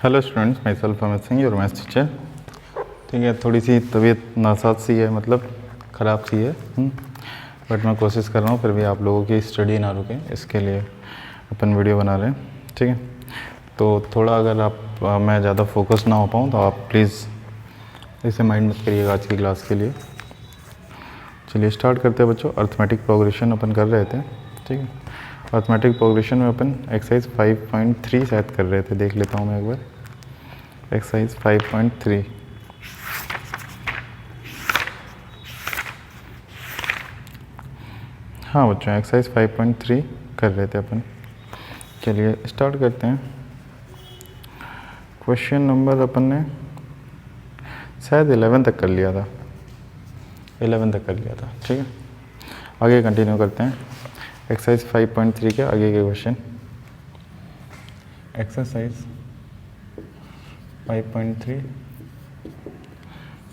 Hello students, my self Amit Singh, your maths teacher. ठीक है, थोड़ी सी तबीयत नासाज सी है, मतलब ख़राब सी है, बट मैं कोशिश कर रहा हूँ फिर भी आप लोगों की स्टडी ना रुके, इसके लिए अपन वीडियो बना रहे हैं। ठीक है, तो थोड़ा अगर मैं ज़्यादा फोकस ना हो पाऊँ तो आप प्लीज़ इसे माइंड मत करिएगा आज की क्लास के लिए। चलिए स्टार्ट करते हैं बच्चों। अर्थमेटिक प्रोग्रेशन अपन कर रहे थे। ठीक है, अर्थमेटिक प्रोग्रेशन में अपन एक्सरसाइज 5.3 शायद कर रहे थे, देख लेता हूँ मैं एक बार। एक्सरसाइज 5.3। हाँ बच्चों, एक्सरसाइज 5.3 कर रहे थे अपन। चलिए स्टार्ट करते हैं। क्वेश्चन नंबर अपन ने शायद 11 तक कर लिया था, 11 तक कर लिया था। ठीक है, आगे कंटिन्यू करते हैं एक्सरसाइज 5.3 के आगे के question. Exercise 5.3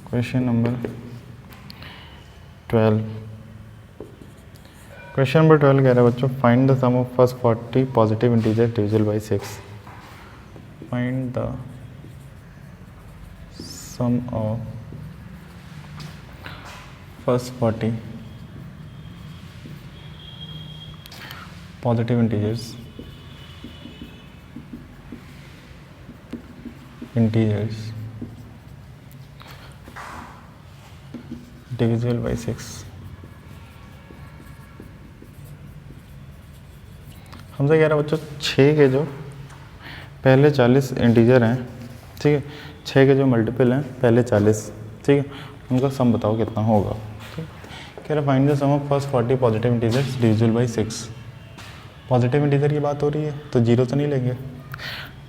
question number 12। Question number 12 कह रहा है बच्चों, find the sum of first 40 positive integer divisible by 6। Find the sum of first 40 positive integers divisible by 6। हमसे कह रहा है बच्चों 6 के जो पहले 40 इंटीजर हैं, ठीक है, 6 के जो मल्टीपल हैं पहले 40, ठीक है, उनका सम बताओ कितना होगा। ठीक, कह रहा find the sum of first 40 positive integers divisible by 6। Positive integer की बात हो रही है तो जीरो तो नहीं लेंगे,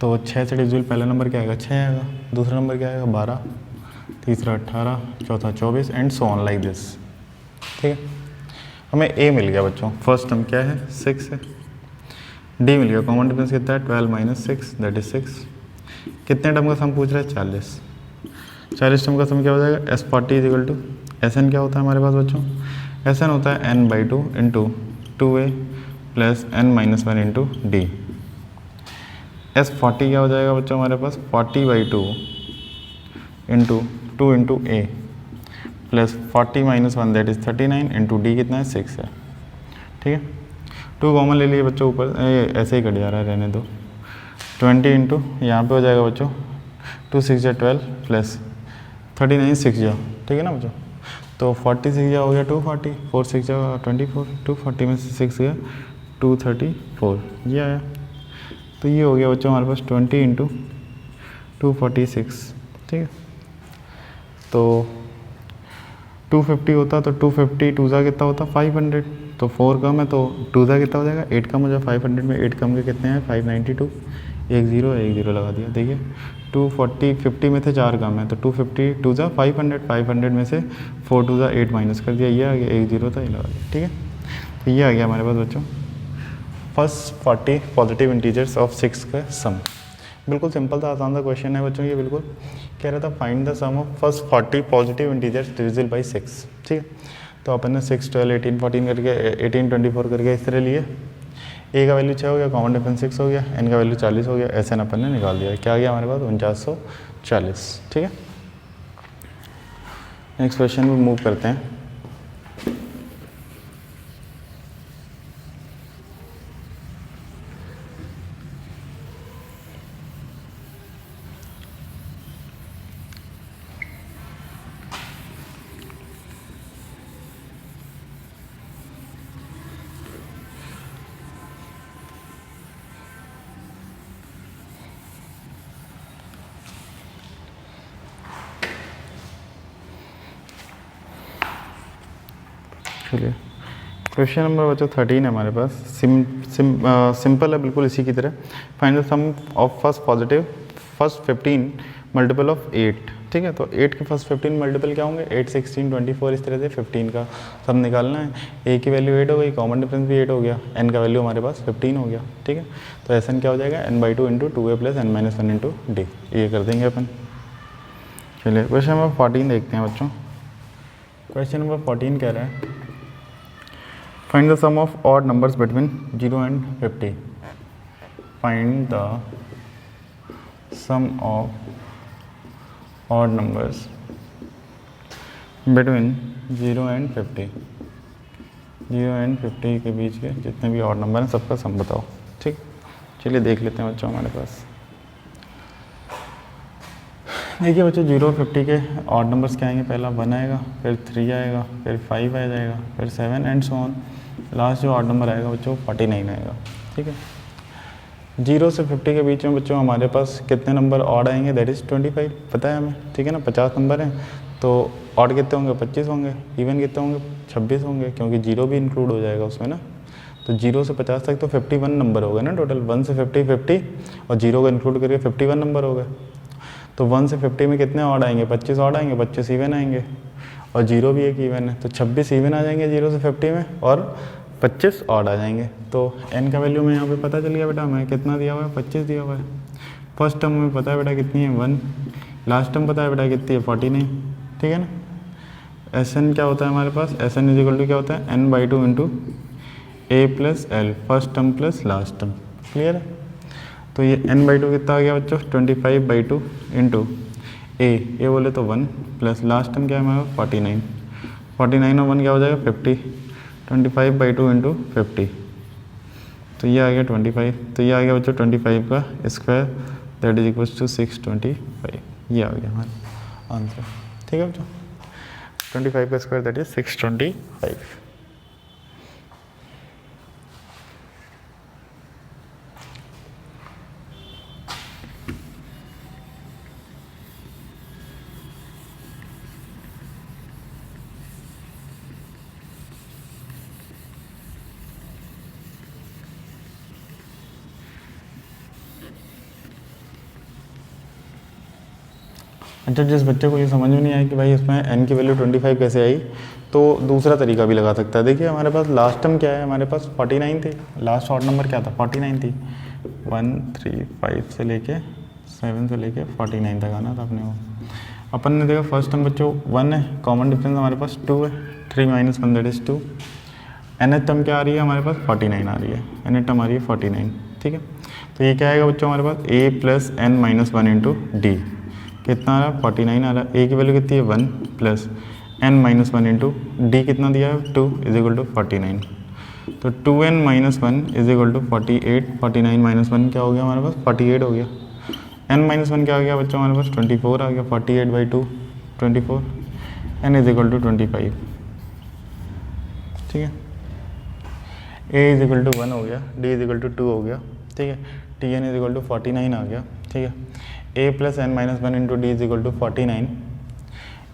तो 6 से डिविजिबल पहला नंबर क्या आएगा, 6 आएगा, दूसरा नंबर क्या आएगा, 12, तीसरा 18, चौथा 24 and so on like this. ठीक है, हमें ए मिल गया बच्चों, फर्स्ट टर्म क्या है 6 है। डी मिल गया, कॉमन डिफरेंस कितना है 12 माइनस 6 दैट इज 6। कितने टर्म का सम पूछ रहा है 40। 40 टर्म का सम क्या हो जाएगा, S40 is equal to S N क्या होता है हमारे पास बच्चों, एस एन होता है n/2 into 2a plus n-1 into D. S40 क्या हो जाएगा बच्चों हमारे पास 40/2 into 2 into A plus 40-1 that is 39 into D कितना है 6 है। ठीक है, 2 कॉमन ले लिए बच्चों, ऊपर ऐसे ही कट जा रहा है, रहने दो। 20 इंटू यहाँ पर हो जाएगा बच्चों 2 6 या 12 प्लस 39 6 जा, ठीक है ना बच्चों, तो 46 जा हो गया 240, 4 6 जा 24, 240 में से 6 गया 234, ये आया। तो ये हो गया बच्चों हमारे पास 20 इंटू 246। ठीक है, तो 250 होता तो 250 टू ज़ा कितना होता 500, तो 4 कम है तो 2 ज़ा कितना हो जाएगा 8 कम हो जाएगा 500 में, 8 कम के कितने हैं 592, 1 0 लगा दिया। देखिए 240 50 में से 4 कम है तो 250 टू ज़ा 500, 500 में से 4 टू ज़ा 8 माइनस कर दिया, ये आ गया 1 0 था, ये लगा दिया। ठीक है, तो ये आ गया हमारे पास बच्चों फर्स्ट 40 पॉजिटिव इंटीजर्स ऑफ 6 का सम। बिल्कुल सिंपल था, आसान सा क्वेश्चन है बच्चों। ये बिल्कुल कह रहा था find the sum of first 40 positive integers divisible by 6। ठीक है, तो अपन ने 6 12 18 14 करके 18 24 करके इस तरह लिए। ए का वैल्यू 6 हो गया, कॉमन डिफरेंस 6 हो गया, एन का वैल्यू 40 हो गया, एस एन अपन ने निकाल दिया। क्या आ गया हमारे पास 4940। ठीक है, नेक्स्ट क्वेश्चन में मूव करते हैं। चलिए क्वेश्चन नंबर बच्चों 13 है हमारे पास। सिंपल है बिल्कुल इसी की तरह। Find the sum of first 15 multiple of 8। ठीक है, तो 8 के फर्स्ट 15 मल्टीपल क्या होंगे 8 16 24, इस तरह से 15 का सम निकालना है। ए की वैल्यू 8 हो गई, कॉमन डिफरेंस भी 8 हो गया, एन का वैल्यू हमारे पास 15 हो गया। ठीक है, तो एस एन क्या हो जाएगा n/2 into 2a plus n-1 into D, ये कर देंगे अपन। चलिए क्वेश्चन नंबर 14 देखते हैं बच्चों। क्वेश्चन नंबर 14 कह रहा है find the sum of odd numbers between 0 and 50। Find the sum of odd numbers between 0 and 50, 0 and 50 के बीच के जितने भी ऑड नंबर हैं सबका सम बताओ। ठीक, चलिए देख लेते हैं बच्चों हमारे पास। देखिए बच्चों 0 और 50 के ऑड नंबर्स क्या आएंगे, पहला 1 आएगा, फिर 3 आएगा, फिर 5 आ जाएगा, फिर 7 एंड सो ऑन। लास्ट जो ऑड नंबर आएगा बच्चों 49 आएगा। ठीक है, 0 से 50 के बीच में बच्चों हमारे पास कितने नंबर ऑड आएंगे, दैट इज़ 25, पता है हमें। ठीक है ना, 50 नंबर हैं तो ऑड कितने होंगे, 25 होंगे, इवन कितने होंगे, 26 होंगे, क्योंकि 0 भी इंक्लूड हो जाएगा उसमें ना। तो 0 से 50 तक तो 51 नंबर हो गए ना टोटल, 1 से 50 50 और 0 को इंक्लूड करके 51 नंबर हो गए। तो 1 से 50 में कितने ऑड आएंगे, 25 ऑड आएंगे, 25 इवन आएंगे, और 0 भी एक इवन है, तो 26 इवन आ जाएंगे 0 से 50 में, और 25 ऑड आ जाएंगे। तो n का वैल्यू में यहाँ पे पता चल गया बेटा, हमें कितना दिया हुआ है, 25 दिया हुआ है। फर्स्ट टर्म में पता है बेटा कितनी है 1, लास्ट टर्म पता है बेटा कितनी है 49। ठीक है ना, Sn क्या होता है हमारे पास, Sn इज इक्वल टू क्या होता है, n/2 into a plus L, first term plus last term. Clear है, तो ये n/2 कितना आ गया बच्चों, 25/2 इंटू ए बोले तो 1 प्लस लास्ट टर्म क्या है हमारा 49, 49 और 1 क्या हो जाएगा 50, 25/2 इंटू 50, तो ये आ गया 25। तो ये आ गया बच्चों 25 का square, that is equal to 625, ये आ गया हमारा आंसर। ठीक है बच्चों, 25 का स्क्वायर दैट इज 625। अच्छा, जिस बच्चे को ये समझ में नहीं आया कि भाई इसमें n की वैल्यू 25 कैसे आई, तो दूसरा तरीका भी लगा सकता है। देखिए हमारे पास लास्ट टर्म क्या है, हमारे पास 49 थी, लास्ट ऑड नंबर क्या था 49 थी, 1 3 5 से लेके 7 से लेके 49 तक आना था अपने को। अपन ने देखा फर्स्ट टर्म बच्चों 1 है, कॉमन डिफरेंस हमारे पास 2 है, 3 - 1 दैट इज 2। nth टर्म क्या आ रही है हमारे पास 49 आ रही है, nth टर्म आ रही है 49। ठीक है, तो ये क्या आएगा बच्चों हमारे पास a plus n - 1 into D, कितना आ रहा है 49 आ रहा है। ए की वैल्यू कितनी है 1 प्लस n - 1 इंटू डी कितना दिया है 2 इज इक्वल टू 49, तो 2n - 1 इज इक्वल टू 48, 49 - 1 क्या हो गया हमारे पास 48 हो गया, n - 1 क्या आ गया बच्चों हमारे पास 24 आ गया, 48/2 24, n इज इक्वल टू 25। ठीक है, a इज इक्वल टू 1 हो गया, d इज इक्वल टू 2 हो गया। ठीक है, tn इज इक्वल टू 49 आ गया। ठीक है, a plus n - 1 into D is equal to 49,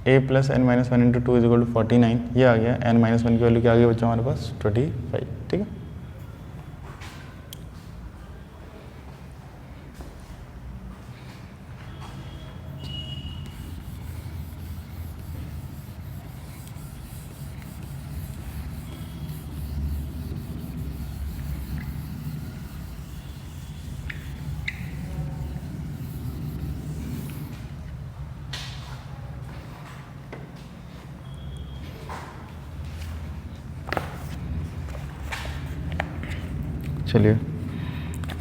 a plus n - 1 into 2 is equal to 49, ये आ गया। n - 1 की वैल्यू क्या आ गया बच्चों हमारे पास 25। ठीक है, चलिए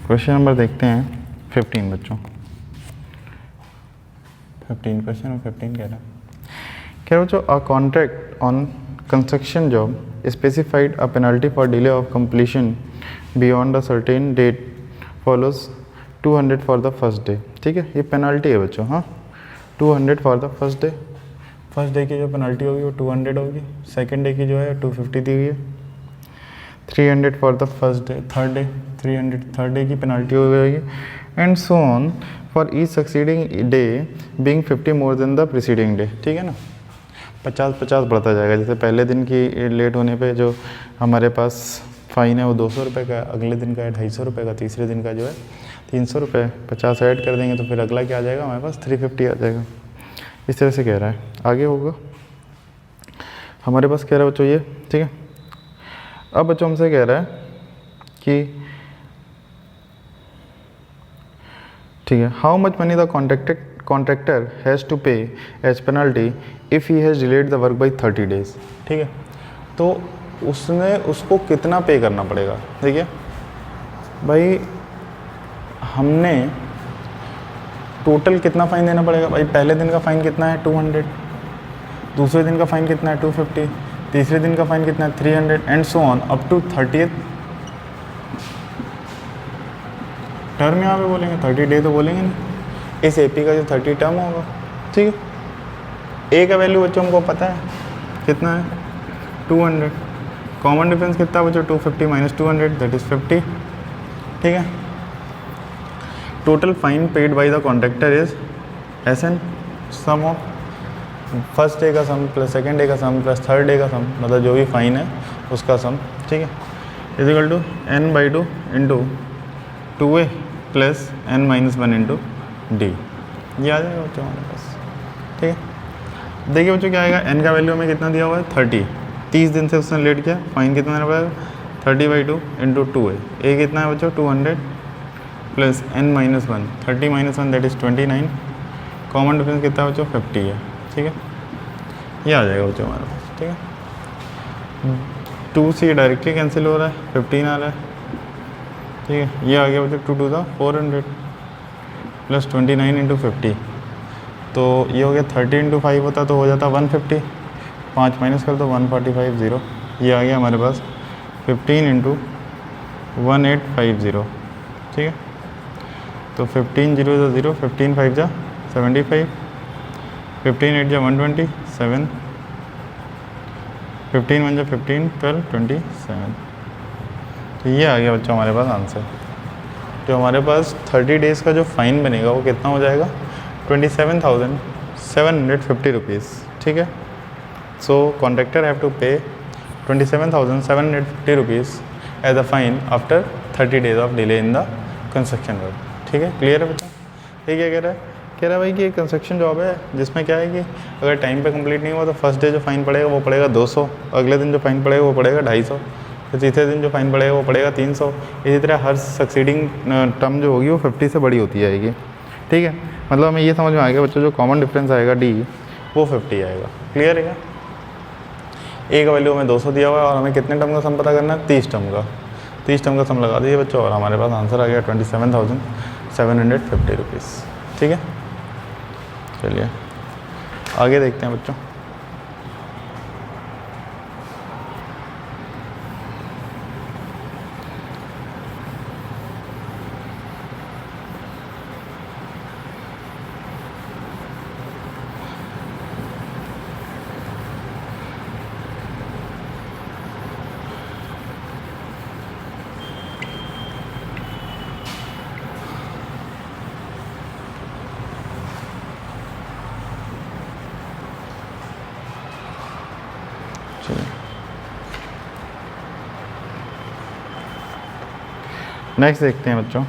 क्वेश्चन नंबर देखते हैं 15 बच्चों। 15 क्वेश्चन नंबर 15 कह रहा है, क्या बच्चों a contract on construction job specified a penalty for delay of completion beyond a certain date follows 200 for the first day. ठीक है, ये पेनल्टी है बच्चों। हाँ, 200 for the first day, first day की जो पेनल्टी होगी वो 200 होगी, सेकेंड डे की जो है 250 दी हुई है, 300 for the first day, third day 300 third day की पेनल्टी हो जाएगी, and so on for each succeeding day being 50 more than the preceding day. ठीक है ना, 50-50 बढ़ता जाएगा। जैसे पहले दिन की लेट होने पे जो हमारे पास फ़ाइन है वो 200 रुपये का, अगले दिन का है 250 रुपये का, तीसरे दिन का जो है 300 रुपये, 50 ऐड कर देंगे तो फिर अगला क्या आ जाएगा हमारे पास 350 आ जाएगा। इस तरह से कह रहा है, आगे होगा हमारे पास कह रहा है बच्चों ये। ठीक है, अब बच्चों हमसे कह रहा है कि ठीक है, how much money the contractor has to pay as penalty if he has delayed the work by 30 days. ठीक है, तो उसको कितना पे करना पड़ेगा। देखिए भाई, हमने टोटल कितना फ़ाइन देना पड़ेगा भाई? पहले दिन का फ़ाइन कितना है 200, दूसरे दिन का फ़ाइन कितना है 250, तीसरे दिन का फ़ाइन कितना है 300 and so on up to 30th term यहाँ पे बोलेंगे, 30 डे तो बोलेंगे नहीं, इस एपी का जो 30 टर्म होगा, ठीक है। ए का वैल्यू बच्चों हमको पता है कितना है 200, कॉमन डिफरेंस कितना बच्चों 250 माइनस 200 दैट इज़ 50, ठीक है। Total fine paid by the contractor is SN, sum of first day का सम प्लस सेकेंड डे का सम प्लस थर्ड डे का सम, मतलब जो भी फाइन है उसका सम, ठीक है, is equal to n/2 into 2A plus n-1 into D. ये आ जाएगा बच्चों हमारे पास, ठीक है। देखिए बच्चों क्या आएगा, n का वैल्यू हमें कितना दिया हुआ है 30 दिन से उसने लेट किया, फाइन कितना देना पड़ेगा 30/2 इंटू 2A, ए कितना है बच्चों 200 plus n-1, 30 - 1 that is 29, common difference कितना है बच्चों 50 है, ठीक है। ये आ जाएगा बच्चों हमारे पास, ठीक है। 2C डायरेक्टली कैंसिल हो रहा है, 15 आ रहा है, ठीक है। ये आ गया बच्चों 2 to 400 प्लस 29 इंटू 50, तो ये हो गया 30 इंटू 5 होता तो हो जाता 150, 5 माइनस कर दो 145 0, ये आ गया हमारे पास 15 इंटू 1850, ठीक है। तो 15 0 × 0, 15 5 × 75, 15 8 × 127, 15 1 × 15 12 27, तो ये आ गया बच्चों हमारे पास आंसर। जो हमारे पास 30 डेज़ का जो फ़ाइन बनेगा वो कितना हो जाएगा 27,750 रुपीज़, ठीक है। सो contractor have to pay 27,750 rupees as a fine after 30 days of delay in the construction work, ठीक है। क्लियर है बच्चों? ये क्या कह रहा है? कह रहा है भाई कि ये कंस्ट्रक्शन जॉब है जिसमें क्या है कि अगर टाइम पे कंप्लीट नहीं हुआ तो फर्स्ट डे जो फ़ाइन पड़ेगा वो पड़ेगा 200, अगले दिन जो फ़ाइन पड़ेगा वो पड़ेगा 250, तो तीसरे दिन जो फ़ाइन पड़ेगा वो पड़ेगा 300, इसी तरह हर सक्सीडिंग टर्म जो होगी वो 50 से बड़ी होती जाएगी, ठीक है। मतलब हमें ये समझ में आ गया बच्चों जो कॉमन डिफरेंस आएगा डी वो 50 आएगा। क्लियर है क्या? ए का वैल्यू हमें 200 दिया हुआ है और हमें कितने टर्म का सम पता करना है 30 टर्म का, 30 टर्म का सम लगा दीजिए बच्चों और हमारे पास आंसर आ गया 27,750 रुपीज़, ठीक है। चलिए आगे देखते हैं बच्चों। नेक्स्ट देखते हैं बच्चों।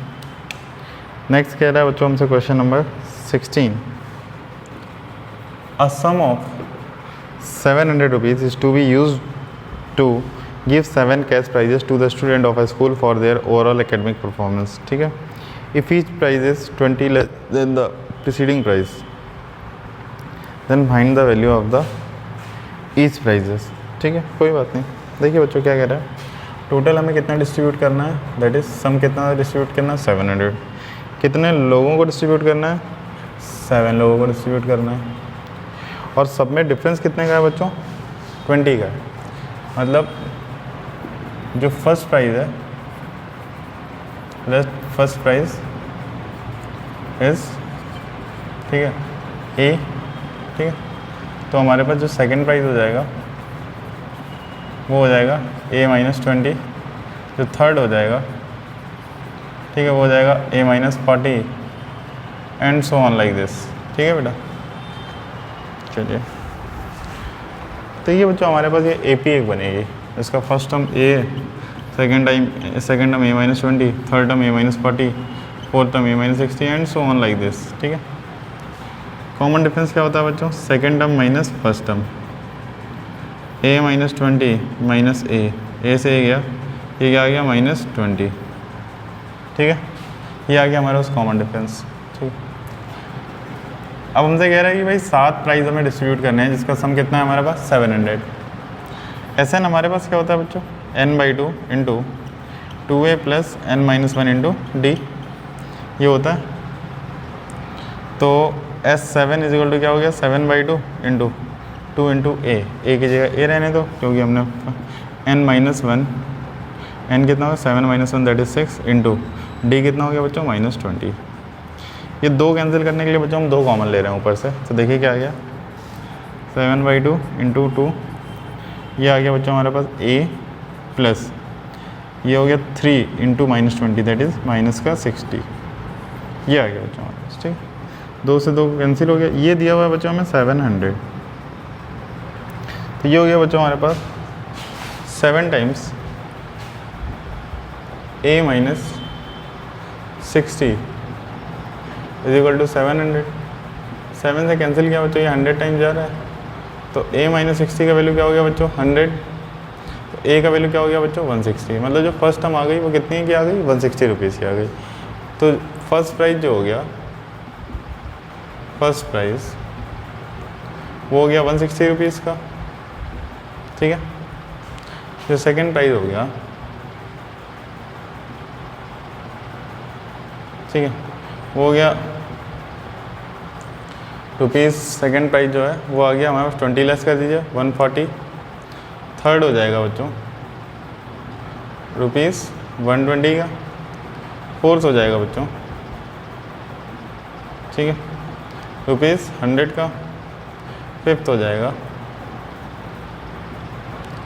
नेक्स्ट कह रहा है बच्चों हमसे question number 16, a sum of 700 rupees is to be use to give 7 cash prizes to the student of a school for their overall academic performance, ठीक है। If each prize is 20 less than the preceding prize then find the value of the each prizes, ठीक है। कोई बात नहीं। देखिए बच्चों क्या कह रहा है, टोटल हमें कितना डिस्ट्रीब्यूट करना है, दैट इज़ सम कितना डिस्ट्रीब्यूट करना है 700, कितने लोगों को डिस्ट्रीब्यूट करना है 7 लोगों को डिस्ट्रीब्यूट करना है, और सब में डिफरेंस कितने का है बच्चों 20 का है। मतलब जो फर्स्ट प्राइज़ है फर्स्ट प्राइज़ इज़, ठीक है, ए, ठीक है। तो हमारे पास जो सेकंड प्राइज़ हो जाएगा वो हो जाएगा A-20, जो थर्ड हो जाएगा, ठीक है, वो हो जाएगा A-40 and so on like this, ठीक है बेटा। चलिए तो ये बच्चों हमारे पास ये AP एक बनेगी, इसका first term A, second term A-20, third term A-40, fourth term A-60 and so on like this, ठीक है। कॉमन डिफरेंस क्या होता है बच्चों, second term minus first term, A-20 minus A से ए गया, ये क्या आ गया -20, ठीक है। ये आ गया हमारे पास कॉमन डिफरेंस, ठीक। अब हमसे कह रहा है कि भाई 7 प्राइज हमें डिस्ट्रीब्यूट करने हैं जिसका सम कितना है हमारे पास 700। ऐसे हमारे पास क्या होता है बच्चों n/2 into 2A plus n-1 into D, ये होता है तो S7 इज इक्वल टू क्या हो गया 7/2 इंटू 2 इंटू ए की जगह ए रहने दो क्योंकि हमने n-1 n कितना होगा 7-1 दैट इज 6 इंटू डी कितना हो गया बच्चों -20। ये दो कैंसिल करने के लिए बच्चों हम दो कॉमन ले रहे हैं ऊपर से, तो देखिए क्या आ गया 7/2 इंटू 2, ये आ गया बच्चों हमारे पास a प्लस ये हो गया 3 इंटू -20 दैट इज़ -60, ये आ गया बच्चों हमारे पास। ठीक, 2 से 2 कैंसिल हो गया। ये दिया हुआ है बच्चों हमें 700, तो ये हो गया बच्चों हमारे पास 7 times a minus 60 is equal to 700। 7 से कैंसिल किया बच्चों, ये 100 टाइम्स जा रहा है, तो a माइनस 60 का वैल्यू क्या हो गया बच्चों 100, तो a का वैल्यू क्या हो गया बच्चों 160। मतलब जो फर्स्ट टर्म आ गई वो कितनी की आ गई 160 रुपीज़ की आ गई। तो फर्स्ट प्राइस जो हो गया, फर्स्ट प्राइस वो हो गया 160 रुपीज़ का। ठीक है, जो सेकंड प्राइस हो गया, ठीक है, वो हो गया रुपीज़। सेकेंड प्राइस जो है वो आ गया हमारे पास 20 लेस कर दीजिए 140। थर्ड हो जाएगा बच्चों रुपीज़ 120 का। फोर्थ हो जाएगा बच्चों, ठीक है, रुपीज़ 100 का। फिफ्थ हो जाएगा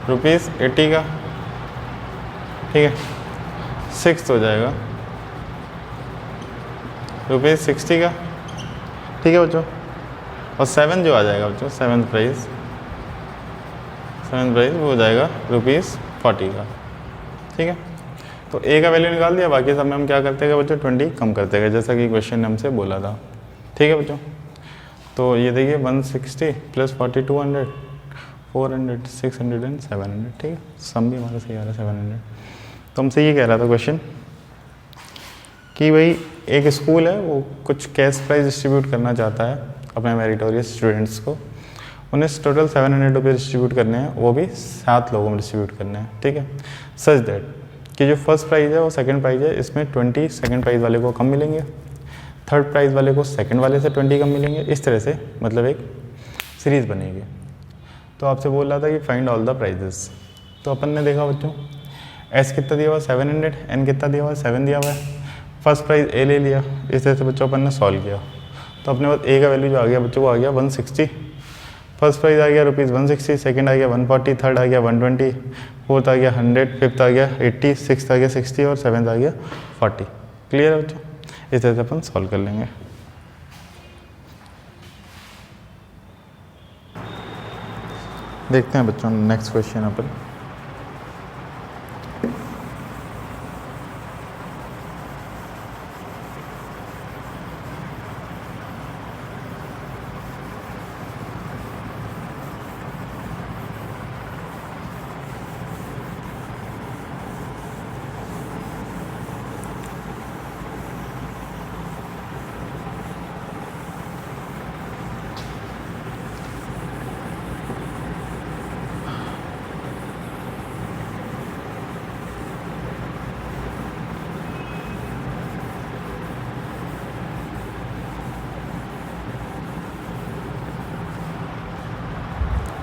रुपीज़ 80 का। ठीक है, सिक्स्थ हो जाएगा रुपीज़ 60 का। ठीक है बच्चों, और सेवन जो आ जाएगा बच्चों सेवन्थ प्राइस वो हो जाएगा रुपीज़ 40 का। ठीक है, तो ए का वैल्यू निकाल दिया, बाकी सब में हम क्या करते हैं बच्चों 20 कम करते गए, जैसा कि क्वेश्चन ने हमसे बोला था। ठीक है बच्चों, तो ये देखिए 160 प्लस 40 200 400 600 एंड 700। ठीक है, सम भी हमारा सही आ रहा है 700। तो हमसे ये कह रहा था क्वेश्चन कि भाई एक स्कूल है वो कुछ कैश प्राइज डिस्ट्रीब्यूट करना चाहता है अपने मेरिटोरियस स्टूडेंट्स को। उन्हें टोटल 700 रुपये डिस्ट्रीब्यूट करने हैं, वो भी 7 लोगों में डिस्ट्रीब्यूट करने हैं। ठीक है, सच दैट कि जो फर्स्ट प्राइज़ है वो सेकंड प्राइज़ है, इसमें 20 सेकंड प्राइज़ वाले को कम मिलेंगे, थर्ड प्राइज़ वाले को सेकंड वाले से 20 कम मिलेंगे। इस तरह से मतलब एक सीरीज़ बनेगी। तो आपसे बोल रहा था कि फाइंड ऑल द प्राइजेस। तो अपन ने देखा बच्चों एस कितना दिया हुआ 700, एन कितना दिया हुआ है 7 दिया हुआ है। फर्स्ट प्राइज़ ए ले लिया, इस तरह से बच्चों अपन ने सॉल्व किया। तो अपने पास ए का वैल्यू जो आ गया बच्चों वो आ गया 160। फर्स्ट प्राइज़ आ गया रुपीज़ 160, सेकंड आ गया 140, थर्ड आ गया 120, फोर्थ आ गया 100, फिफ्थ आ गया 80, सिक्स्थ आ गया 60 और सेवन्थ आ गया 40। क्लियर है बच्चों, इस तरह से अपन सॉल्व कर लेंगे। देखते हैं बच्चों नेक्स्ट क्वेश्चन अपन।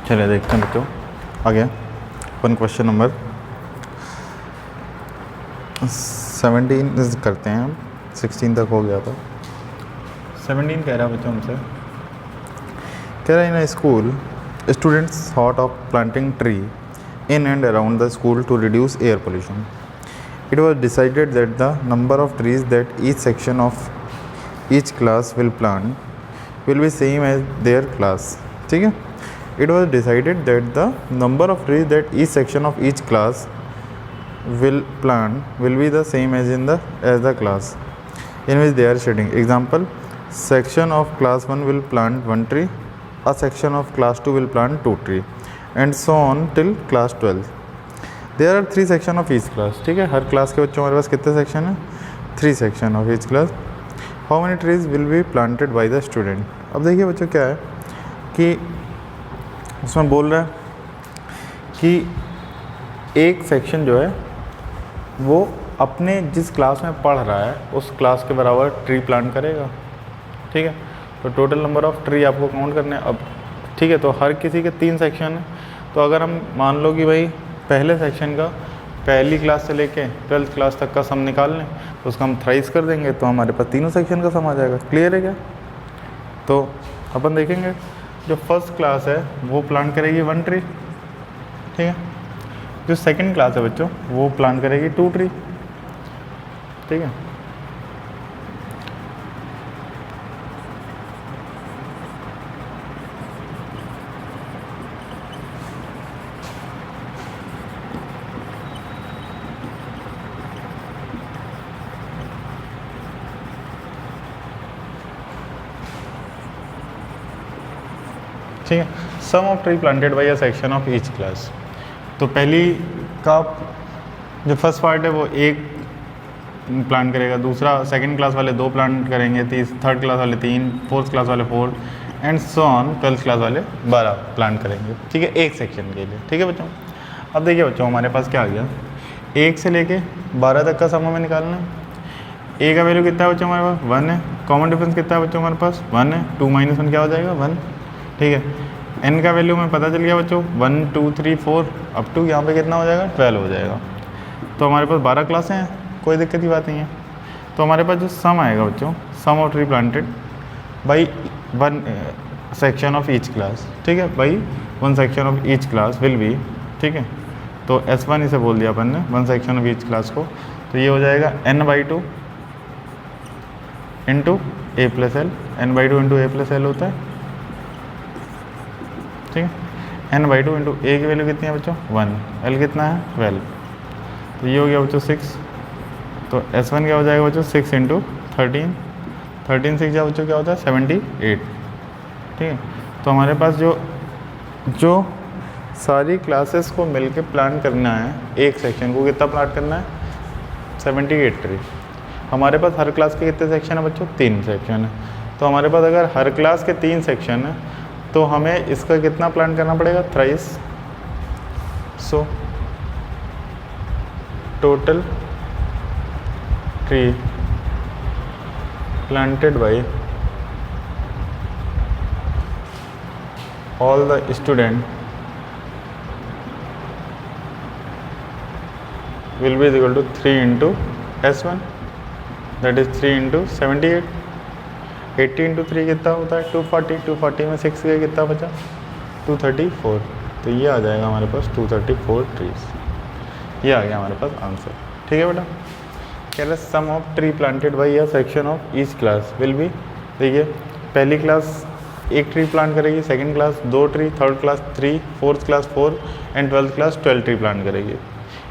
चलिए देखते हैं बच्चों आगे अपन क्वेश्चन नंबर 17 करते हैं। 16 तक हो गया था, 17 कह रहा है बच्चों हमसे, कह रहा है in school students thought of planting tree in and around the school to reduce air pollution. It was decided that the number of trees that each section of each class will plant will be same as their class. ठीक है, it was decided that the number of trees that each section of each class will plant will be the same as the class in which they are studying. Example, section of class 1 will plant 1 tree, a section of class 2 will plant 2 tree and so on till class 12. There are 3 section of each class. ठीक है, हर class के बच्चों हमारे पास कितने section हैं 3 section of each class. How many trees will be planted by the student? अब देखिए बच्चों क्या है कि उसमें बोल रहा है कि एक सेक्शन जो है वो अपने जिस क्लास में पढ़ रहा है उस क्लास के बराबर ट्री प्लांट करेगा। ठीक है, तो टोटल नंबर ऑफ ट्री आपको काउंट करने हैं अब, ठीक है। तो हर किसी के 3 सेक्शन है, तो अगर हम मान लो कि भाई पहले सेक्शन का पहली क्लास से लेके 12th क्लास तक का सम निकाल लें, तो उसका हम थ्राइस कर देंगे तो हमारे पास तीनों सेक्शन का सम आ जाएगा। क्लियर है क्या? तो अपन देखेंगे जो फर्स्ट क्लास है वो प्लान करेगी 1 ट्री, ठीक है। जो सेकंड क्लास है बच्चों वो प्लान करेगी 2 ट्री, ठीक है। ठीक है। Sum of tree planted by a section of each class, तो पहली का जो फर्स्ट पार्ट है वो 1 प्लान करेगा, दूसरा सेकंड क्लास वाले 2 प्लान करेंगे, थर्ड क्लास वाले 3, फोर्थ क्लास वाले 4 and so on 12th class वाले 12 प्लान करेंगे, ठीक है, एक सेक्शन के लिए। ठीक है बच्चों। अब देखिए बच्चों हमारे पास क्या आ गया, 1 से लेके 12 तक का सम हमें निकालना है। ए का वैल्यू कितना है बच्चों हमारे पास 1 है, कॉमन डिफरेंस कितना है बच्चों हमारे पास 1 है, 2 - 1 क्या हो जाएगा 1, ठीक है। n का वैल्यू हमें पता चल गया बच्चों 1 2 3 4 अप टू यहाँ पे कितना हो जाएगा 12 हो जाएगा। तो हमारे पास 12 क्लासें हैं, कोई दिक्कत की बात नहीं है। तो हमारे पास जो सम आएगा बच्चों, sum of tree planted by 1 section of each class, ठीक है, by 1 section of each class will be, ठीक है। तो S1 इसे बोल दिया अपन ने 1 सेक्शन ऑफ ईच क्लास को, तो ये हो जाएगा n/2 into a+l, n/2 into a+l होता है, ठीक है। n/2 इंटू ए की वैल्यू कितनी है बच्चों 1, l कितना है 12, तो ये हो गया बच्चों 6। तो S1 क्या हो जाएगा बच्चों 6 इंटू 13, 13 6 जा बच्चों क्या होता है 78, ठीक है। तो हमारे पास जो सारी क्लासेस को मिलके प्लान करना है, एक सेक्शन को कितना प्लान करना है 78 ट्री। हमारे पास हर क्लास के कितने सेक्शन है बच्चों 3 सेक्शन है। तो हमारे पास अगर हर क्लास के 3 सेक्शन है तो हमें इसका कितना प्लान करना पड़ेगा thrice. So total tree planted by all the student will be equal to 3 into S1, that is 3 into 78, 80 into 3 कितना होता है 240, 240 में 6 गए कितना बचा 234, तो ये आ जाएगा हमारे पास 234 ट्रीज। ये आ गया हमारे पास आंसर, ठीक है बेटा। कह रहे sum of tree planted by a section of each class will be, देखिए पहली क्लास 1 ट्री प्लांट करेगी, second class 2 tree, third class 3, fourth class 4 and 12th class 12 tree plant करेगी।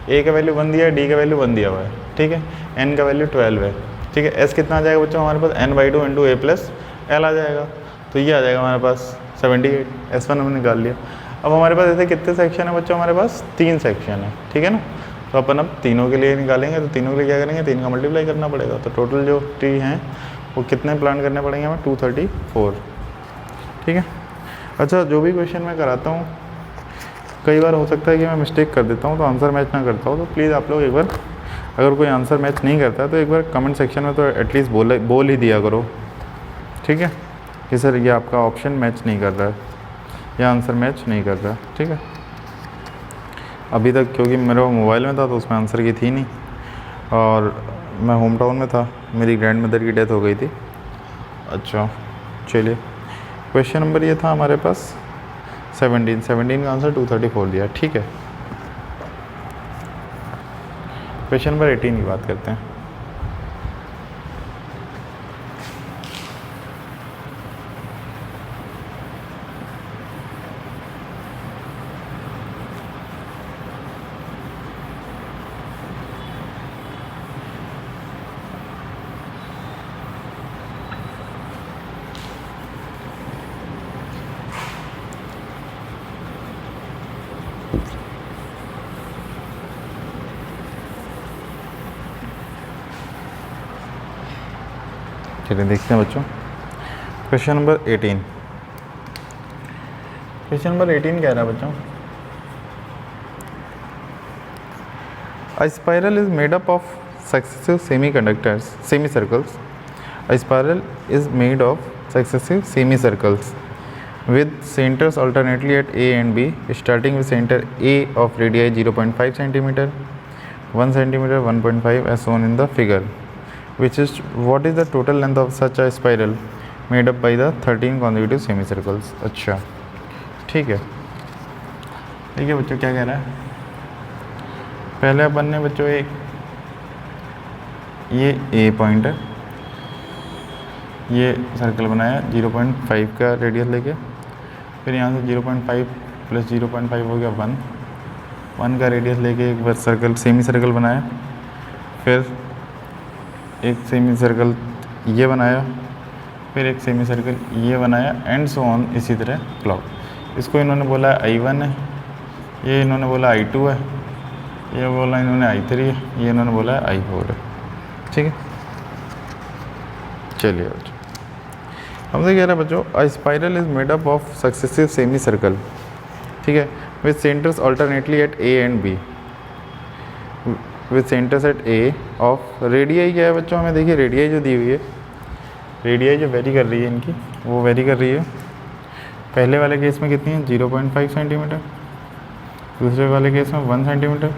ए का वैल्यू 1 दिया है, डी का वैल्यू 1 दिया हुआ है, ठीक है, एन का वैल्यू 12 है, ठीक है। एस कितना आ जाएगा बच्चों हमारे पास n/2 इंटू a+l आ जाएगा, तो ये आ जाएगा हमारे पास 78। S1 हमने निकाल लिया। अब हमारे पास ऐसे कितने सेक्शन है बच्चों हमारे पास 3 सेक्शन है, ठीक है ना। तो अपन अब तीनों के लिए निकालेंगे, तो तीनों के लिए क्या करेंगे 3 का मल्टीप्लाई करना पड़ेगा। तो टोटल जो ट्री हैं वो कितने प्लान करने पड़ेंगे हमें 234, ठीक है। अच्छा जो भी क्वेश्चन मैं कराता हूँ कई बार हो सकता है कि मैं मिस्टेक कर देता हूँ तो आंसर मैच ना करता हूँ, तो प्लीज़ आप लोग एक बार अगर कोई आंसर मैच नहीं करता है तो एक बार कमेंट सेक्शन में तो एटलीस्ट बोल ही दिया करो, ठीक है, कि सर ये आपका ऑप्शन मैच नहीं कर रहा है या आंसर मैच नहीं कर रहा है, ठीक है। अभी तक क्योंकि मेरा मोबाइल में था तो उसमें आंसर की थी नहीं, और मैं होम टाउन में था, मेरी ग्रैंड मदर की डेथ हो गई थी। अच्छा चलिए, क्वेश्चन नंबर ये था हमारे पास 17 का आंसर 234 दिया, ठीक है। क्वेश्चन नंबर 18 की बात करते हैं। चलिए देखते हैं बच्चों क्वेश्चन नंबर 18। क्वेश्चन नंबर 18 कह रहा है बच्चों, a spiral is made up of successive semi circles. A spiral is made of successive semicircles with centers alternately at A and B, starting with center A of radii 0.5 centimeter, 1 centimeter, 1.5 as shown in the figure, which is what is the total length of such a spiral made up by the 13 consecutive semicircles. अच्छा ठीक है बच्चों, क्या कह रहा है? पहले अपन ने बच्चों एक ये A पॉइंट है, ये सर्कल बनाया 0.5 का रेडियस लेके, फिर यहाँ से 0.5 प्लस 0.5 हो गया 1 का रेडियस लेके एक बार सर्कल सेमी सर्कल बनाया, फिर एक सेमी सर्कल ये बनाया, फिर एक सेमी सर्कल ये बनाया, एंड सो ऑन इसी तरह क्लॉक। इसको इन्होंने बोला I1 है, ये इन्होंने बोला I2 है, ये बोला इन्होंने I3 है, ये इन्होंने बोला I4 है। ठीक है, चलिए बच्चों, हमसे कह रहा है बच्चों a spiral is made up of successive semi circle, ठीक है, with centres alternately at A and B, with centres at A of radii क्या है बच्चों, हमें देखिए रेडियाई जो दी हुई है, रेडियाई जो वेरी कर रही है इनकी, वो वेरी कर रही है। पहले वाले केस में कितनी है 0.5 सेंटीमीटर, दूसरे वाले केस में 1 सेंटीमीटर,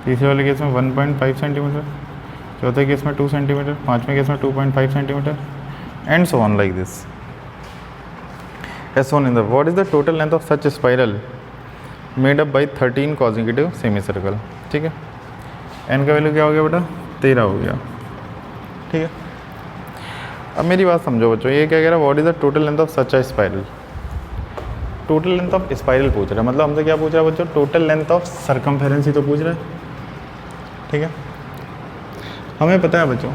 तीसरे वाले केस में 1.5 सेंटीमीटर, चौथे केस में 2 सेंटीमीटर, पाँचवें केस में 2.5 centimetre, and so on like this as shown in the what is the total length of such a spiral made up by 13 consecutive semicircle। ठीक है, n का वैल्यू क्या हो गया बेटा 13 हो गया। ठीक है, अब मेरी बात समझो बच्चों, ये क्या कह रहा है what is the total length of such a spiral. Total length of spiral पूछ रहा है, मतलब हमसे क्या पूछ रहा है बच्चों, टोटल लेंथ ऑफ सर्कमफेरेंस ही तो पूछ रहा है। ठीक है, हमें पता है बच्चों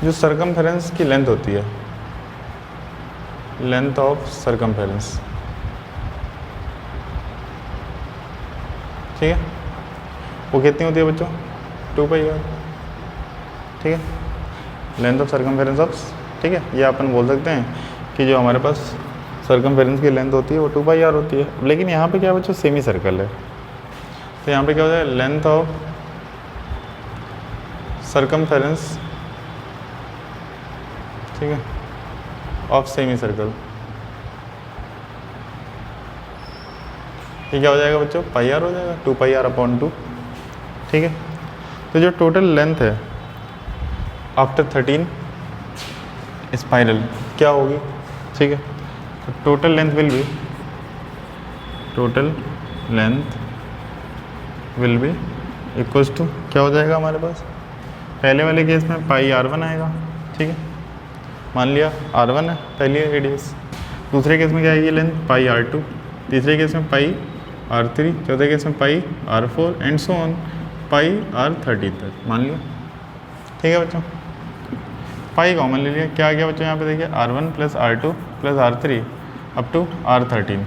जो सर्कमफेरेंस की लेंथ होती है, लेंथ ऑफ सर्कमफेरेंस, ठीक है, वो कितनी होती है बच्चों 2 पाई आर। ठीक है, लेंथ ऑफ सर्कमफेरेंस ऑफ, ठीक है, ये अपन बोल सकते हैं कि जो हमारे पास सर्कमफेरेंस की लेंथ होती है वो 2 पाई आर होती है। लेकिन यहाँ पे क्या है बच्चों सेमी सर्कल है, तो यहाँ पे क्या हो जाएगा लेंथ ऑफ सर्कमफेरेंस, ठीक है, ऑफ सेमी सर्कल, ये क्या हो जाएगा बच्चों पाई आर हो जाएगा, 2 पाई आर अपॉन 2। ठीक है, तो जो टोटल लेंथ है आफ्टर 13 स्पाइरल क्या होगी। ठीक है, तो total length will be, total length will be equals to क्या हो जाएगा हमारे पास, पहले वाले केस में पाई R1 आएगा। ठीक है, मान लिया R1 है पहली रेडियस, दूसरे केस में क्या आएगी लेंथ पाई R2, तीसरे केस में पाई R3, चौथे केस में पाई R4 and so on pi R30 तक मान लिया। ठीक है बच्चों, पाई कॉमन ले लिया, क्या आ गया बच्चों यहाँ पे देखिए R1 plus R2 plus R3 up to R13।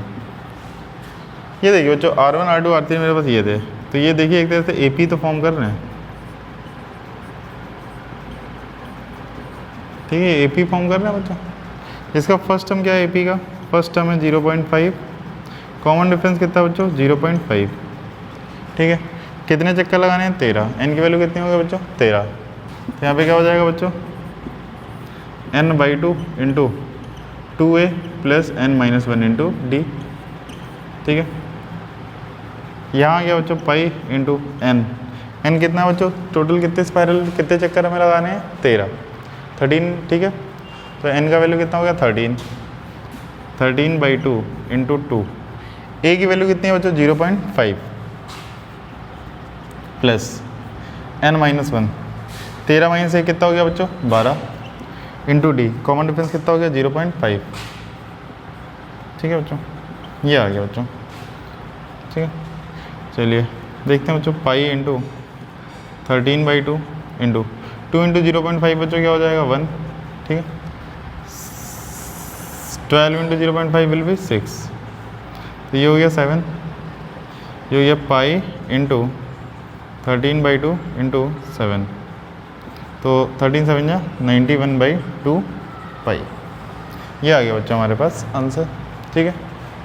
ये देखिए बच्चों R1 R2 R3 मेरे पास ये थे, तो ये देखिए एक तरह से AP तो फॉर्म कर रहे हैं। ठीक है, AP फॉर्म कर रहे हैं बच्चों। इसका फर्स्ट टर्म क्या है AP का, फर्स्ट टर्म है 0.5, कॉमन डिफरेंस कितना बच्चों 0.5। ठीक है, कितने चक्कर लगाने हैं 13, n की वैल्यू कितनी होगी बच्चों 13, तो यहाँ पे क्या हो जाएगा बच्चों n/2 into 2a plus n-1 into D. ठीक है, यहाँ गया बच्चों पाई इंटू n कितना है बच्चों, टोटल कितने स्पाइरल कितने चक्कर हमें लगाने हैं 13। ठीक है, तो n का वैल्यू कितना हो गया 13/2 इंटू 2, a की वैल्यू कितनी है बच्चों 0.5 प्लस n-1, 13 माइनस 1 कितना हो गया बच्चों 12 इंटू डी, कॉमन डिफरेंस कितना हो गया 0.5। ठीक है बच्चों, ये आ गया बच्चों। ठीक है, चलिए देखते हैं बच्चों पाई इंटू 13/2 इंटू 2 इंटू 0.5 बच्चों क्या हो जाएगा 1। ठीक है, 12 इंटू 0.5 विल बी 6, तो ये हो गया 7, ये हो गया पाई इंटू 13/2 इंटू 7, तो 13×7 या 91/2 पाई, ये आ गया बच्चों हमारे पास आंसर। ठीक है,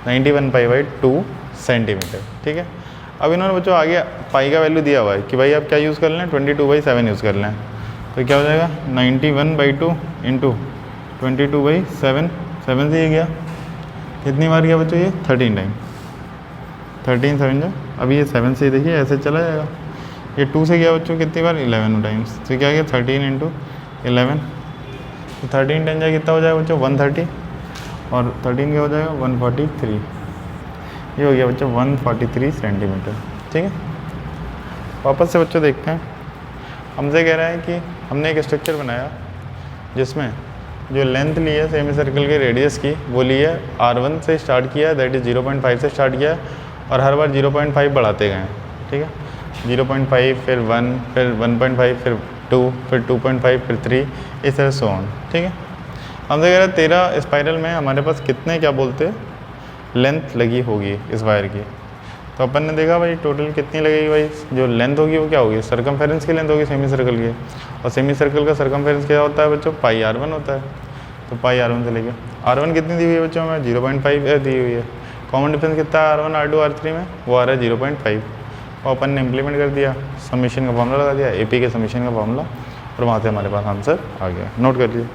91 पाई/2 सेंटीमीटर। ठीक है, अब इन्होंने बच्चों आगे पाई का वैल्यू दिया हुआ है कि भाई आप क्या यूज़ कर लें 22/7 यूज़ कर लें, तो क्या हो जाएगा 91/2 इंटू 22/7, 7 से ये गया, कितनी बार गया बच्चों ये 13 टाइम, 13 7 जो, अभी ये 7 से देखिए ऐसे चला जाएगा। ये 2 से गया बच्चों कितनी बार 11 टाइम्स, तो क्या गया 13 × 11, तो 13 10 जाए कितना हो जाएगा बच्चों 130, और 13 क्या हो जाएगा 143, ये हो गया बच्चों 143 सेंटीमीटर। ठीक है, वापस से बच्चों देखते हैं, हमसे कह रहा है कि हमने एक स्ट्रक्चर बनाया जिसमें जो लेंथ ली है सेमी सर्कल के रेडियस की वो ली है R1 से स्टार्ट किया है, दैट इज़ 0.5 से स्टार्ट किया है, और हर बार 0.5 बढ़ाते गए हैं। ठीक है, 0.5 फिर 1 फिर 1.5 फिर 2 फिर 2.5 फिर 3, इस तरह से ऑन। ठीक है, हमसे कह रहा है 13 स्पाइरल में हमारे पास कितने क्या बोलते हैं लेंथ लगी होगी इस वायर की। तो अपन ने देखा भाई टोटल कितनी लगेगी भाई, जो लेंथ होगी वो क्या होगी सरकमफेरेंस की लेंथ होगी सेमी सर्कल की, और सेमी सर्कल का सरकमफेरेंस क्या होता है बच्चों πr1 होता है, तो πr1 से लेके r1 कितनी दी हुई है बच्चों में 0.5 दी हुई है, कॉमन डिफरेंस कितना है R1 R2 R3 में, वो आ रहा है 0.5, और अपन ने इम्प्लीमेंट कर दिया, समीशन का फॉर्मूला लगा दिया, AP के समीशन का फॉर्मूला, और वहाँ से हमारे पास आंसर आ गया। नोट कर लीजिए।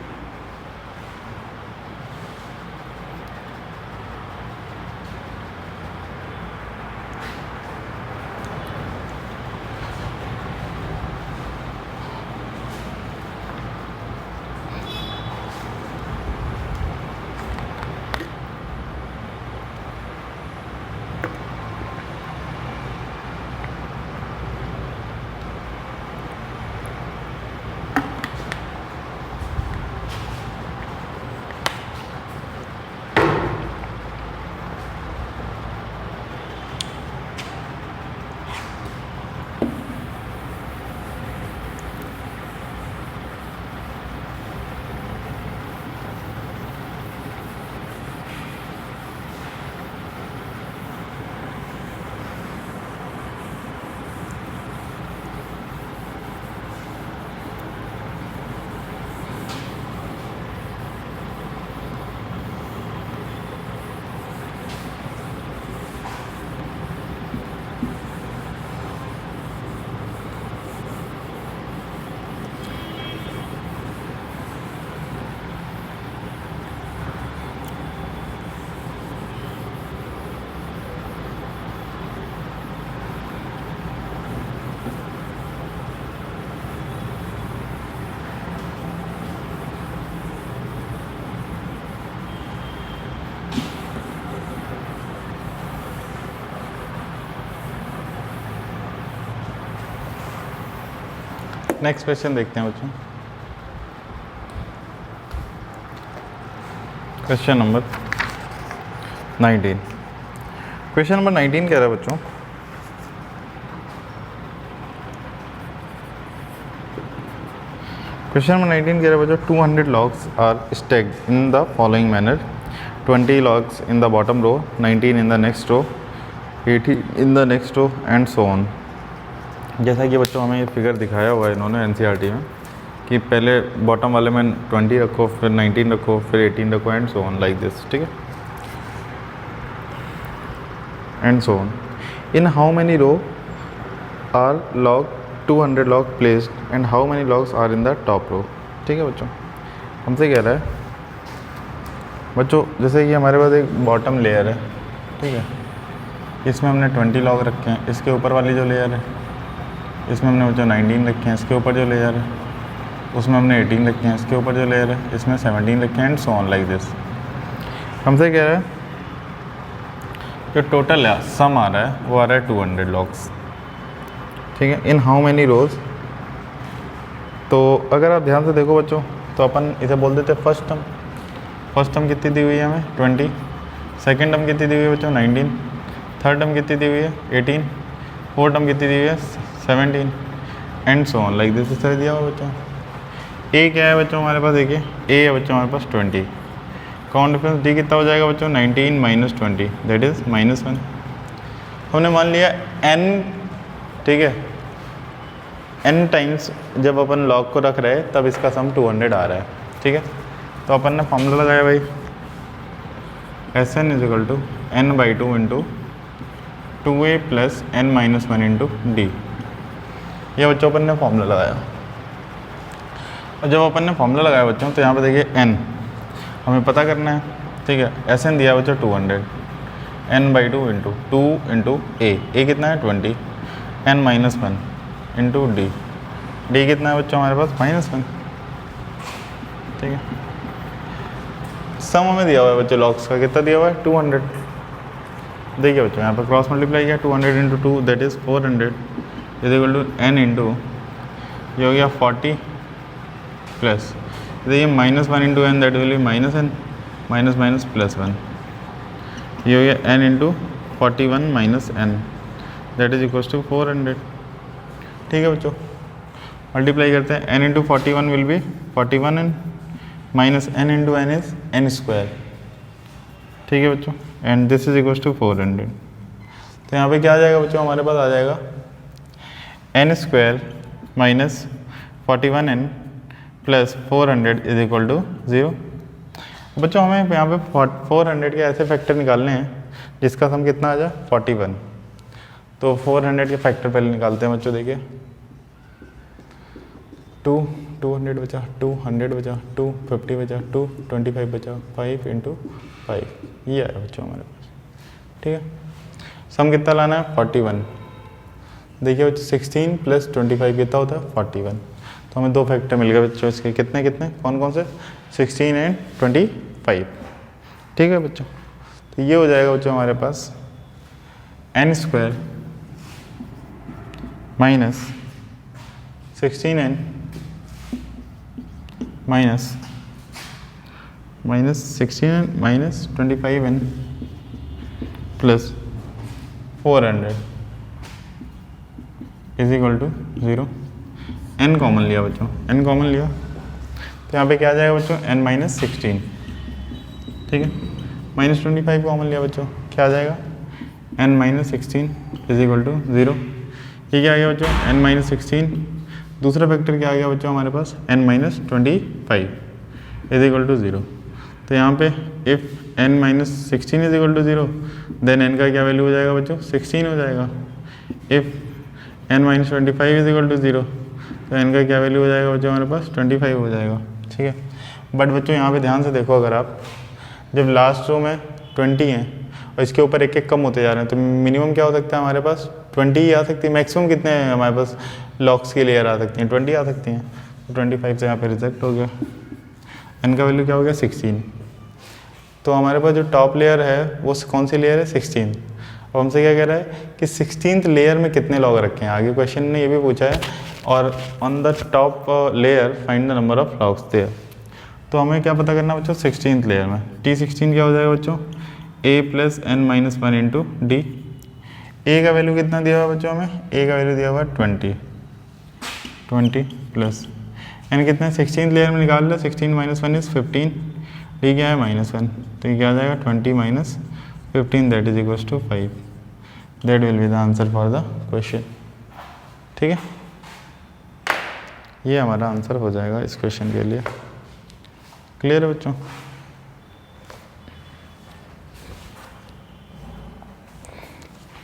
नेक्स्ट क्वेश्चन देखते हैं बच्चों, क्वेश्चन नंबर 19। क्वेश्चन नंबर 19 कह रहा है बच्चों, क्वेश्चन नंबर 19 कह रहा है बच्चों 200 logs are stacked in the following manner, 20 logs in the bottom row, 19 in the next row, 80 in the next row and so on। जैसा कि बच्चों हमें ये फिगर दिखाया हुआ है इन्होंने NCERT में कि पहले बॉटम वाले में 20 रखो, फिर 19 रखो, फिर 18 रखो and so on like this. ठीक है, and so on. In how many row are log 200 log placed and how many logs are in the top row. ठीक है बच्चों, हमसे कह रहा है बच्चों जैसे कि हमारे पास एक बॉटम लेयर है, ठीक है, इसमें हमने 20 लॉग रखे हैं, इसके ऊपर वाली जो लेयर है इसमें हमने बच्चों 19 रखे हैं, इसके ऊपर जो लेयर है उसमें हमने 18 रखे हैं, इसके ऊपर जो लेयर है इसमें 17 रखे हैं and so on like this. हमसे कह रहा है जो टोटल है सम आ रहा है वो आ रहा है 200 लॉग्स। ठीक है, इन हाउ मैनी रोज। तो अगर आप ध्यान से देखो बच्चों तो अपन इसे बोल देते हैं फर्स्ट टर्म कितनी दी हुई है हमें 20, सेकेंड टर्म कितनी दी हुई है बच्चों 19, थर्ड टर्म कितनी दी हुई है 18, फोर्थ टर्म कितनी दी हुई है 17 and so on like this. इस तरह दिया हुआ बच्चों। ए क्या है बच्चों हमारे पास, देखिए ए है बच्चों हमारे पास 20, कॉमन डिफरेंस डी कितना हो जाएगा बच्चों 19 माइनस 20 दैट इज़ -1। हमने मान लिया n, ठीक है, n टाइम्स जब अपन लॉग को रख रहे हैं तब इसका सम 200 आ रहा है। ठीक है, तो अपन ने फॉर्मूला लगाया भाई Sn = n/2 × 2a + n - 1 × d। ये बच्चों अपन ने फॉर्मूला लगाया, और जब अपन ने फॉर्मूला लगाया बच्चों तो यहाँ पे देखिए n हमें पता करना है, ठीक है। एस एन दिया बच्चों 200, n/2 इंटू 2 इंटू ए कितना है 20, n-1 इंटू डी कितना है बच्चों हमारे पास -1, ठीक है। सम हमें दिया हुआ है बच्चों लॉग्स का, कितना दिया हुआ है 200। देखिए बच्चों यहाँ पर क्रॉस मल्टीप्लाई किया, 200 into 2 that is 400 is equal to n into ये हो गया 40 प्लस देखिए -1 into n that will be -n minus +1, ये हो गया n into 41 minus n that is equal to 400, ठीक है बच्चों। मल्टीप्लाई करते हैं, n into 41 will be 41n minus n into n is n², ठीक है बच्चों, and this is equal to 400। तो यहाँ पे क्या आ जाएगा बच्चों, हमारे पास आ जाएगा n² minus 41n plus 400 is equal to 0। बच्चों हमें यहाँ पे 400 के ऐसे फैक्टर निकालने हैं जिसका सम कितना आ जाए 41। तो 400 के फैक्टर पहले निकालते हैं बच्चों। देखिए 200 बचा, 200 बचा, 250 बचा, 225 बचा, 5 इंटू 5, ये आया बच्चों हमारे पास, ठीक है। सम कितना लाना है 41। देखिए बच्चों 16 प्लस 25 कितना होता है 41। तो हमें दो फैक्टर मिल गए बच्चों इसके, कितने कितने कौन कौन से 16 एंड 25, ठीक है बच्चों। तो ये हो जाएगा बच्चों हमारे पास n² minus 16n minus 16n minus 25n plus 400 is equal to 0। n common लिया बच्चों, n कॉमन लिया तो यहाँ पे क्या आ जाएगा बच्चों n-16, ठीक है। -25 कॉमन लिया बच्चों, क्या आ जाएगा n-16 इज इक्वल टू 0। ये क्या आ गया बच्चों n-16। दूसरा फैक्टर क्या आ गया बच्चों हमारे पास n-25 इज इक्वल टू 0। तो यहाँ पे if n-16 is equal to 0 then n का क्या वैल्यू हो जाएगा बच्चों 16 हो जाएगा। If n-25 is equal to 0 तो n का क्या वैल्यू हो जाएगा बच्चों हमारे पास 25 हो जाएगा, ठीक है। बट बच्चों यहाँ पे ध्यान से देखो, अगर आप जब लास्ट रो में 20 हैं और इसके ऊपर एक एक कम होते जा रहे हैं तो मिनिमम क्या हो सकता है हमारे पास 20 ही आ सकती है। मैक्सिमम कितने हैं हमारे पास लॉक्स की लेयर आ सकती हैं 20 आ सकती हैं। तो 25 से यहाँ पे रिजेक्ट हो गया। n का वैल्यू क्या हो गया 16। तो हमारे पास जो टॉप लेयर है वो कौन सी लेयर है 16। अब हमसे क्या कह रहा है कि 16th लेयर में कितने लॉग रखे हैं। आगे क्वेश्चन ने ये भी पूछा है, और on the top layer find the number of logs there. तो हमें क्या पता करना बच्चों 16th लेयर में T16 क्या हो जाएगा बच्चों a plus n-1 into D. a का वैल्यू कितना दिया हुआ बच्चों हमें, a का वैल्यू दिया हुआ 20 प्लस n कितना है 16th लेयर में निकाल लो, 16 माइनस 1 इज़ 15, डी क्या है -1। तो ये क्या आ जाएगा 20 minus 15 that is equal to 5। That will be the answer for the question, ठीक है। ये हमारा आंसर हो जाएगा इस क्वेश्चन के लिए। क्लियर है बच्चों।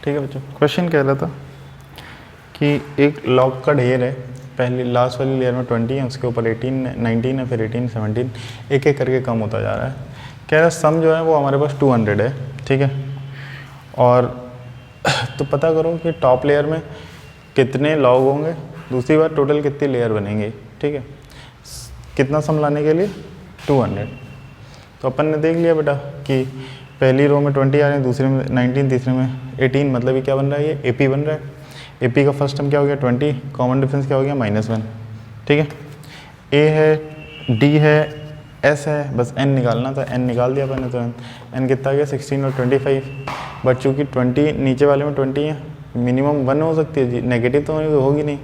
ठीक है बच्चों, क्वेश्चन कह रहा था कि एक लॉग का ढेर है, पहली लास्ट वाली लेयर में 20 है, उसके ऊपर 19 है, फिर 18 17 एक एक करके कम होता जा रहा है। कह रहा सम जो है वो हमारे पास 200 है, ठीक है। और तो पता करो कि टॉप लेयर में कितने लॉग होंगे, दूसरी बार टोटल कितनी लेयर बनेंगी, ठीक है। कितना सम लाने के लिए 200। तो अपन ने देख लिया बेटा कि पहली रो में 20 आ रहे हैं, दूसरे में 19, तीसरे में 18, मतलब ये क्या बन रहा है, ये AP बन रहा है। AP का फर्स्ट टर्म क्या हो गया 20, कॉमन डिफरेंस क्या हो गया -1, ठीक है। A है, D है, S है, बस N निकालना था, N निकाल दिया अपन ने। तो N कितना आ गया 16 और 25। बट चूँकि 20 नीचे वाले में 20 है, मिनिमम 1 हो सकती है जी, नेगेटिव तो होगी नहीं।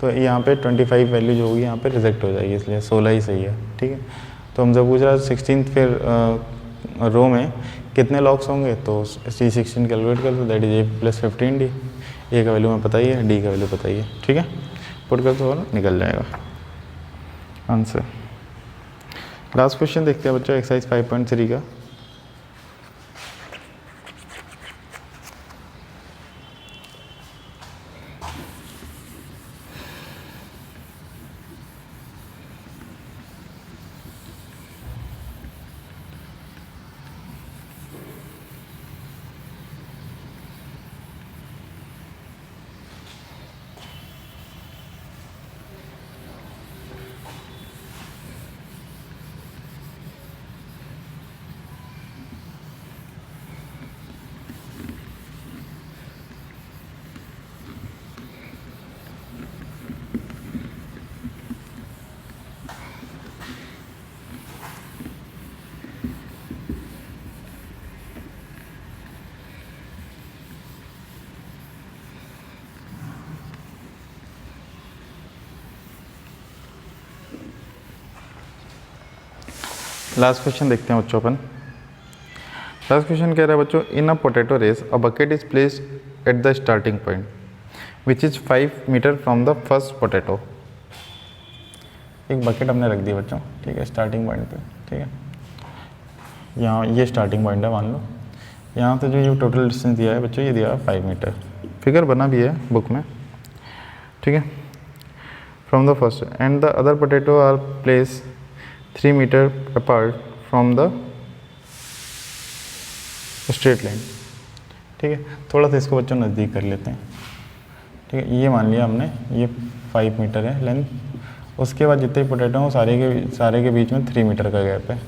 तो यहाँ पे 25 वैल्यू जो होगी यहाँ पे रिजेक्ट हो जाएगी, इसलिए 16 ही सही है, ठीक है। तो हमसे पूछ रहा है 16th फिर रो में कितने लॉक्स होंगे, तो C16 कैलकुलेट कर दो, that is A plus 15D। A का वैल्यू हमें पता ही है, D का वैल्यू पता ही है, ठीक है। पुट कर दो और निकल जाएगा आंसर। लास्ट क्वेश्चन देखते हैं बच्चों, एक्सरसाइज 5.3 का। लास्ट क्वेश्चन देखते हैं बच्चों अपन। लास्ट क्वेश्चन कह रहा है बच्चों, in a potato race a bucket is placed at the starting point which is 5 metre from the first potato. एक बकेट हमने रख दी बच्चों, ठीक है, स्टार्टिंग पॉइंट पे, ठीक है, यहाँ ये स्टार्टिंग पॉइंट है मान लो। यहाँ से जो ये टोटल डिस्टेंस दिया है बच्चों, ये दिया है 5 मीटर, फिगर बना भी है बुक में, ठीक है, from the first and the other potato are place 3 metre apart from the straight line, ठीक है। थोड़ा सा इसको बच्चों नज़दीक कर लेते हैं, ठीक है। ये मान लिया हमने, ये 5 मीटर है लेंथ, उसके बाद जितने पोटैटो हैं वो सारे के बीच में 3 मीटर का गैप है।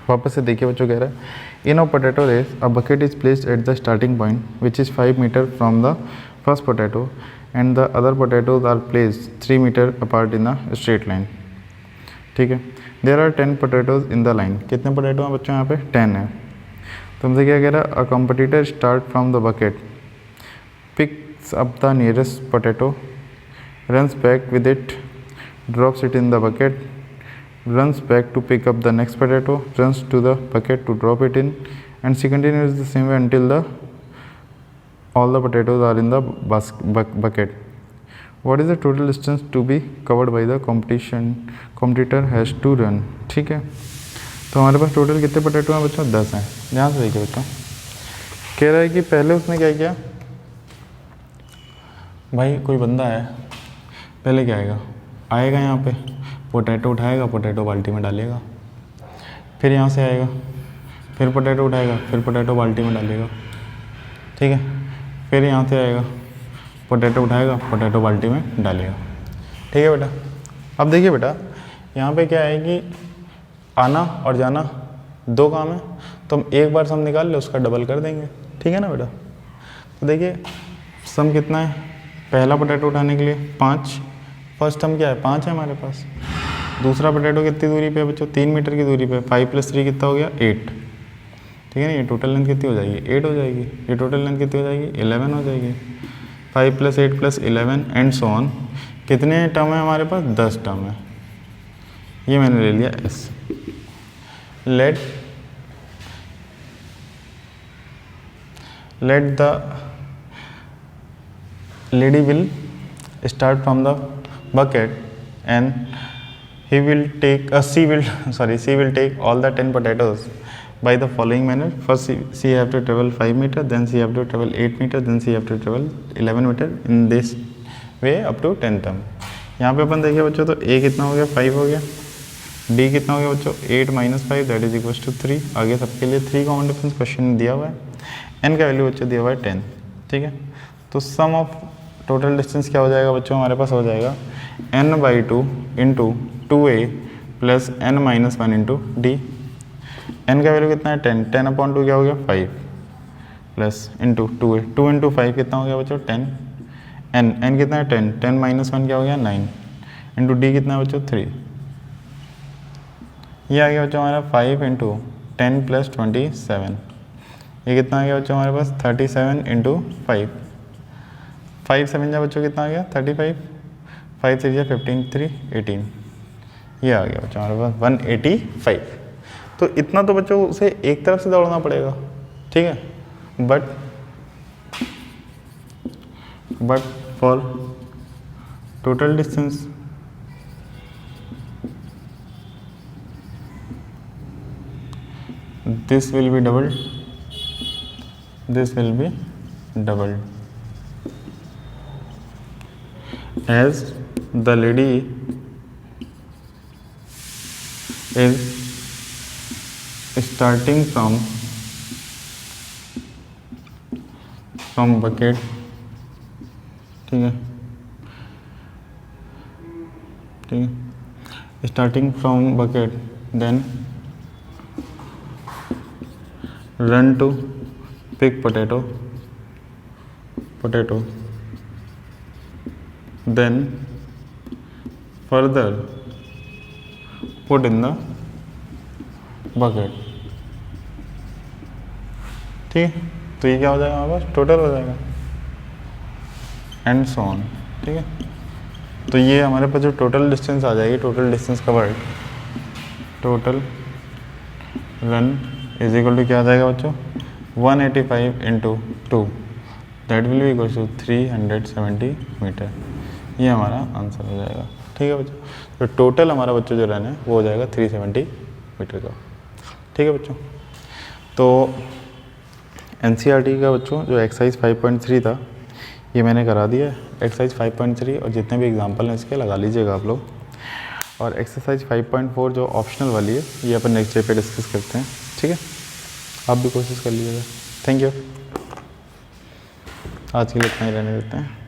वापस से देखिए बच्चों, कह रहा है in a potato race a bucket is placed at the starting point which is 5 metre from the first potato and the other potatoes are placed 3 metre apart in the straight line, ठीक है। There are 10 potatoes in the line. कितने potato हैं बच्चों यहाँ पे? 10 है। तो हमसे क्या कह रहा है, अ competitor start from the bucket, picks up the nearest potato, runs back with it, drops it in the bucket, runs back to pick up the next potato, runs to the bucket to drop it in, and she continues the same way until all the potatoes are in the bucket. What is the total distance to be covered by the competitor has to run? ठीक है, तो हमारे पास total कितने potato हैं बच्चों? 10 हैं। ध्यान से देखिए बच्चों, कह रहा है कि पहले उसने क्या किया भाई, कोई बंदा है, पहले क्या आएगा यहाँ पे, पोटैटो उठाएगा, पोटैटो बाल्टी में डालेगा, फिर यहाँ से आएगा, फिर पोटैटो उठाएगा, फिर पोटैटो बाल्टी में डालेगा, ठीक है, फिर यहाँ से आएगा, पोटैटो उठाएगा, पोटैटो बाल्टी में डालेगा, ठीक है बेटा। अब देखिए बेटा, यहाँ पे क्या है कि आना और जाना 2 काम है, तो हम एक बार सम निकाल ले, उसका डबल कर देंगे, ठीक है ना बेटा। तो देखिए सम कितना है, पहला पोटैटो उठाने के लिए 5, फर्स्ट सम क्या है 5 है हमारे पास। दूसरा पोटैटो कितनी दूरी पे है बच्चों? 3 मीटर की दूरी पे। 5 + 3 कितना हो गया? 8, ठीक है ना। ये टोटल लेंथ कितनी हो जाएगी? 8 हो जाएगी। ये टोटल लेंथ कितनी हो जाएगी? 11 हो जाएगी। 5 + 8 + 11 एंड सो ऑन। कितने टर्म है हमारे पास? 10 टर्म है। ये मैंने ले लिया S. Let the lady will start from the bucket and she will take all the 10 potatoes by the following manner. First she have to travel 5 meter, then she have to travel 8 meter, then she have to travel 11 meter in this way up to 10 term. यहाँ पे अपन देखिए बच्चों, तो a कितना हो गया? 5 हो गया। d कितना हो गया बच्चों? 8 - 5 दैट इज इक्वल टू 3। आगे सबके लिए 3 कॉमन डिफरेंस क्वेश्चन दिया हुआ है। n का वैल्यू बच्चों दिया हुआ है 10, ठीक है। तो सम ऑफ टोटल डिस्टेंस क्या हो जाएगा बच्चों? हमारे पास हो जाएगा n/2 × 2a + n - 1 × d। n का वैल्यू कितना है? 10। 10/2 क्या हो गया? 5 प्लस इंटू 2a। 2 × 5 कितना हो गया बच्चों? 10। n कितना है? 10। 10 - 1 क्या हो गया? 9 इंटू d कितना है बच्चों? 3। ये आ गया बच्चों हमारा 5 × 10 + 27। ये कितना आ गया बच्चों हमारे पास? 37 × 5। 5 7 जा बच्चों कितना आ गया? 35। 5 3 जा 15 3 18। ये आ गया बच्चों हमारे पास 185। तो इतना तो बच्चों उसे एक तरफ से दौड़ना पड़ेगा, ठीक है। But for total distance this will be doubled, this will be doubled, as the lady is starting from bucket, ठीक है, starting from bucket, then run to pick potato, then further put in the bucket, ठीक है। तो ये क्या हो जाएगा हमारे पास? टोटल हो जाएगा एंड सो ऑन। ठीक है। तो ये हमारे पास जो टोटल डिस्टेंस आ जाएगी, total distance covered, total run is equal to क्या आ जाएगा बच्चों, 185 इंटू 2, that will be equal to 370 metre. ये हमारा आंसर हो जाएगा। ठीक है बच्चों, तो टोटल हमारा बच्चों जो रन है वो हो जाएगा 370 मीटर का। ठीक है बच्चों, तो एनसीईआरटी का बच्चों जो एक्सरसाइज 5.3 था ये मैंने करा दिया है। एक्सरसाइज 5.3 और जितने भी एग्जाम्पल हैं इसके लगा लीजिएगा आप लोग। और एक्सरसाइज 5.4 जो ऑप्शनल वाली है ये अपन नेक्स्ट डे पे डिस्कस करते हैं। ठीक है, आप भी कोशिश कर लीजिएगा। थैंक यू, आज के लिए इतना ही रहने देते हैं।